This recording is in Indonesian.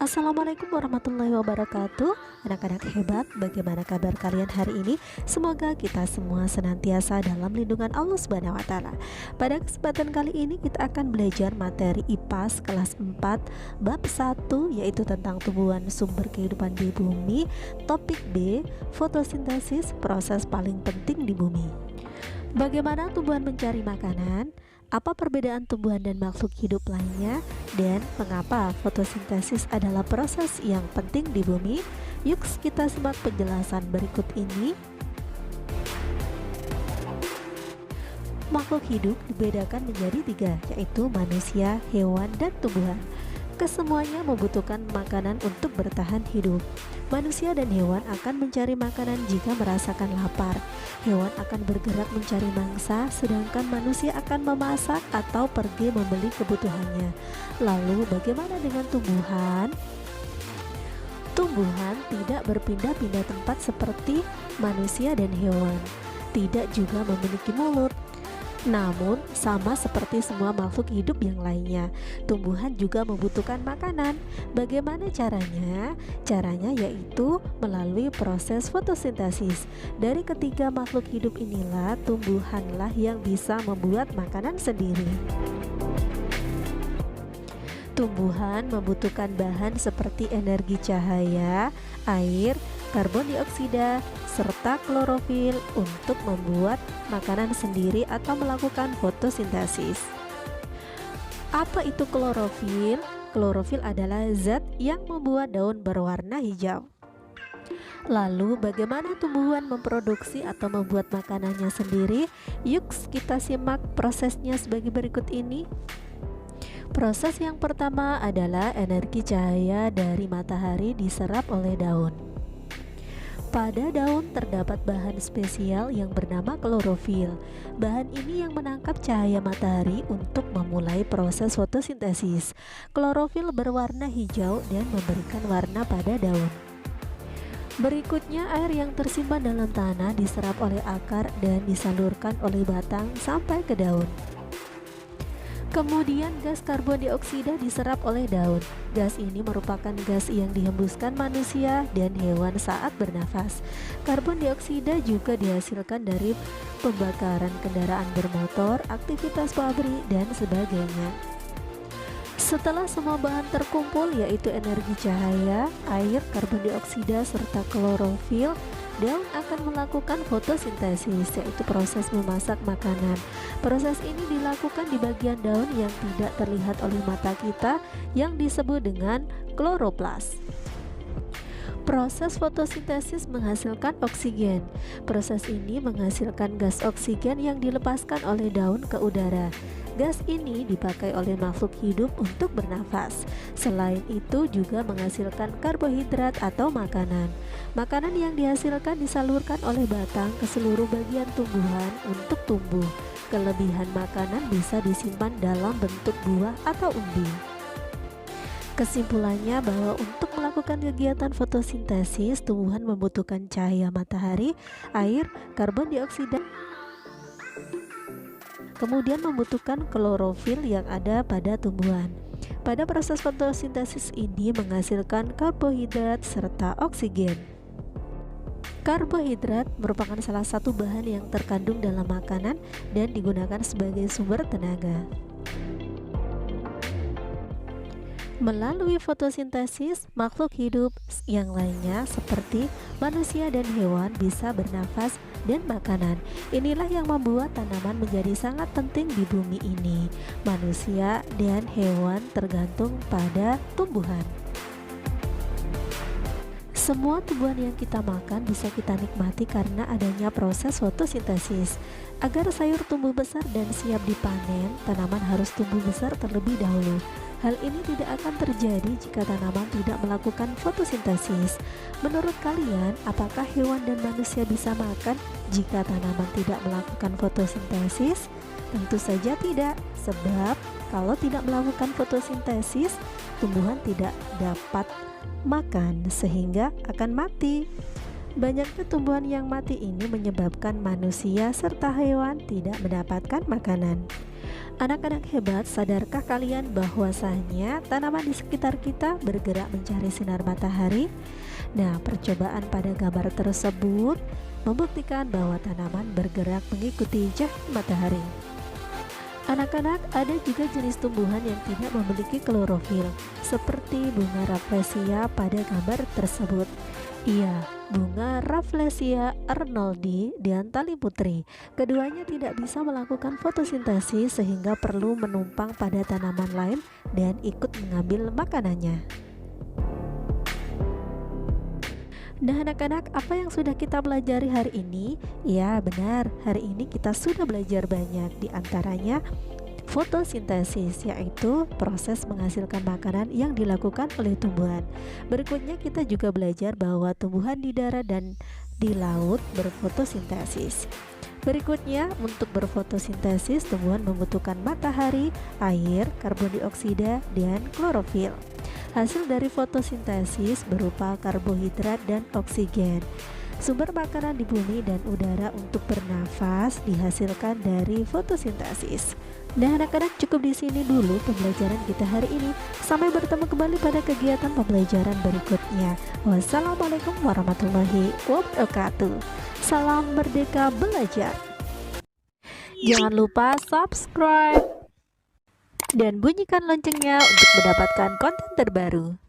Assalamualaikum warahmatullahi wabarakatuh. Anak-anak hebat, bagaimana kabar kalian hari ini? Semoga kita semua senantiasa dalam lindungan Allah Subhanahu wa taala. Pada kesempatan kali ini kita akan belajar materi IPAS kelas 4 bab 1, yaitu tentang tumbuhan sumber kehidupan di bumi. Topik B, fotosintesis, proses paling penting di bumi. Bagaimana tumbuhan mencari makanan? Apa perbedaan tumbuhan dan makhluk hidup lainnya? Dan mengapa fotosintesis adalah proses yang penting di bumi? Yuk kita simak penjelasan berikut ini. Makhluk hidup dibedakan menjadi 3, yaitu manusia, hewan, dan tumbuhan. Kesemuanya membutuhkan makanan untuk bertahan hidup. Manusia dan hewan akan mencari makanan jika merasakan lapar. Hewan akan bergerak mencari mangsa, sedangkan manusia akan memasak atau pergi membeli kebutuhannya. Lalu bagaimana dengan tumbuhan? Tumbuhan tidak berpindah-pindah tempat seperti manusia dan hewan. Tidak juga memiliki mulut. Namun, sama seperti semua makhluk hidup yang lainnya, tumbuhan juga membutuhkan makanan. Bagaimana caranya? Caranya yaitu melalui proses fotosintesis. Dari ketiga makhluk hidup inilah, tumbuhanlah yang bisa membuat makanan sendiri. Tumbuhan membutuhkan bahan seperti energi cahaya, air, karbon dioksida, serta klorofil untuk membuat makanan sendiri atau melakukan fotosintesis. Apa itu klorofil? Klorofil adalah zat yang membuat daun berwarna hijau. Lalu bagaimana tumbuhan memproduksi atau membuat makanannya sendiri? Yuk kita simak prosesnya sebagai berikut ini. Proses yang pertama adalah energi cahaya dari matahari diserap oleh daun. Pada daun terdapat bahan spesial yang bernama klorofil. Bahan ini yang menangkap cahaya matahari untuk memulai proses fotosintesis. Klorofil berwarna hijau dan memberikan warna pada daun. Berikutnya, air yang tersimpan dalam tanah diserap oleh akar dan disalurkan oleh batang sampai ke daun. Kemudian gas karbon dioksida diserap oleh daun. Gas ini merupakan gas yang dihembuskan manusia dan hewan saat bernafas. Karbon dioksida juga dihasilkan dari pembakaran kendaraan bermotor, aktivitas pabrik, dan sebagainya. Setelah semua bahan terkumpul, yaitu energi cahaya, air, karbon dioksida, serta klorofil, daun akan melakukan fotosintesis, yaitu proses memasak makanan. Proses ini dilakukan di bagian daun yang tidak terlihat oleh mata kita, yang disebut dengan kloroplas. Proses fotosintesis menghasilkan oksigen. Proses ini menghasilkan gas oksigen yang dilepaskan oleh daun ke udara. Gas ini dipakai oleh makhluk hidup untuk bernafas. Selain itu juga menghasilkan karbohidrat atau makanan. Makanan yang dihasilkan disalurkan oleh batang ke seluruh bagian tumbuhan untuk tumbuh. Kelebihan makanan bisa disimpan dalam bentuk buah atau umbi. Kesimpulannya bahwa untuk melakukan kegiatan fotosintesis, tumbuhan membutuhkan cahaya matahari, air, karbon dioksida, kemudian membutuhkan klorofil yang ada pada tumbuhan. Pada proses fotosintesis ini menghasilkan karbohidrat serta oksigen. Karbohidrat merupakan salah satu bahan yang terkandung dalam makanan dan digunakan sebagai sumber tenaga. Melalui fotosintesis, makhluk hidup yang lainnya seperti manusia dan hewan bisa bernafas dan makanan. Inilah yang membuat tanaman menjadi sangat penting di bumi ini. Manusia dan hewan tergantung pada tumbuhan. Semua tumbuhan yang kita makan bisa kita nikmati karena adanya proses fotosintesis. Agar sayur tumbuh besar dan siap dipanen, tanaman harus tumbuh besar terlebih dahulu. Hal ini tidak akan terjadi jika tanaman tidak melakukan fotosintesis. Menurut kalian, apakah hewan dan manusia bisa makan jika tanaman tidak melakukan fotosintesis? Tentu saja tidak, sebab kalau tidak melakukan fotosintesis, tumbuhan tidak dapat makan sehingga akan mati. Banyaknya tumbuhan yang mati ini menyebabkan manusia serta hewan tidak mendapatkan makanan. Anak-anak hebat, sadarkah kalian bahwasanya tanaman di sekitar kita bergerak mencari sinar matahari? Nah, percobaan pada gambar tersebut membuktikan bahwa tanaman bergerak mengikuti cahaya matahari. Anak-anak, ada juga jenis tumbuhan yang tidak memiliki klorofil, seperti bunga rafflesia pada gambar tersebut. Iya, bunga Rafflesia arnoldi dan tali putri. Keduanya tidak bisa melakukan fotosintesis sehingga perlu menumpang pada tanaman lain dan ikut mengambil makanannya. Nah anak-anak, apa yang sudah kita pelajari hari ini? Ya benar, hari ini kita sudah belajar banyak. Di antaranya fotosintesis, yaitu proses menghasilkan makanan yang dilakukan oleh tumbuhan. Berikutnya kita juga belajar bahwa tumbuhan di darat dan di laut berfotosintesis. Berikutnya, untuk berfotosintesis, tumbuhan membutuhkan matahari, air, karbon dioksida, dan klorofil. Hasil dari fotosintesis berupa karbohidrat dan oksigen. Sumber makanan di bumi dan udara untuk bernafas dihasilkan dari fotosintesis. Nah, anak-anak, cukup di sini dulu pembelajaran kita hari ini. Sampai bertemu kembali pada kegiatan pembelajaran berikutnya. Wassalamualaikum warahmatullahi wabarakatuh. Salam merdeka belajar. Jangan lupa subscribe dan bunyikan loncengnya untuk mendapatkan konten terbaru.